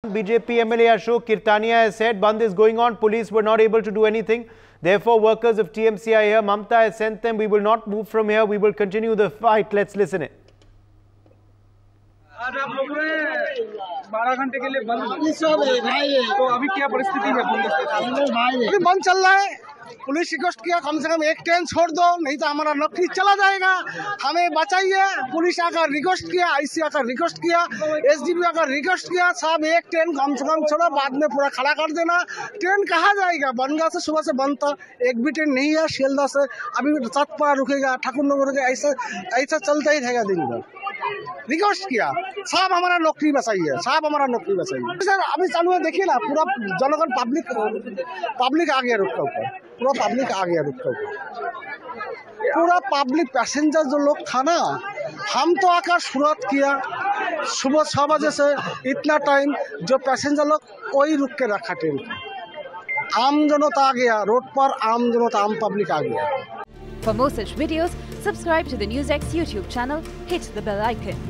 BJP MLA Ashok Kirtania has said Bandh is going on. Police were not able to do anything. Therefore, workers of TMC are here. Mamta has sent them. We will not move from here. We will continue the fight. Let's listen it. आज आप लोग 12 घंटे के लिए बंद तो अभी क्या परिस्थिति है? अभी बंद चल रहा है। पुलिस रिक्वेस्ट किया कम से कम एक ट्रेन छोड़ दो, नहीं तो हमारा नौकरी चला जाएगा, हमें बचाइए। पुलिस आकर रिक्वेस्ट किया, आईसी आकर रिक्वेस्ट किया, एसडीपी आकर रिक्वेस्ट किया, साहब एक ट्रेन कम से कम छोड़ो, बाद में पूरा खड़ा कर देना। ट्रेन कहाँ जाएगा? बनगांव से सुबह से बंद था, एक भी ट्रेन नहीं है। शियालदह से अभी सतपुरा रुकेगा, ठाकुर नगर रुकेगा, ऐसा चलता ही रहेगा दिन भर। रिक्वेस्ट किया, साहब हमारा नौकरी बचाइए, साहब हमारा नौकरी बचाइए। सर अभी चालू है, देखिए ना, पूरा जनगण पब्लिक आ गया रुक के ऊपर, पूरा पब्लिक आ गया रुक के ऊपर, पूरा पब्लिक पैसेंजर जो लोग था ना, हम तो आकर शुरुआत किया सुबह 6 बजे से इतना टाइम, जो पैसेंजर लोग वही रुक के रखा ट्रेन। आम जनता आ गया रोड पर, आम जनता, आम पब्लिक आ गया। For more such videos, subscribe to the NewsX YouTube channel, hit the bell icon.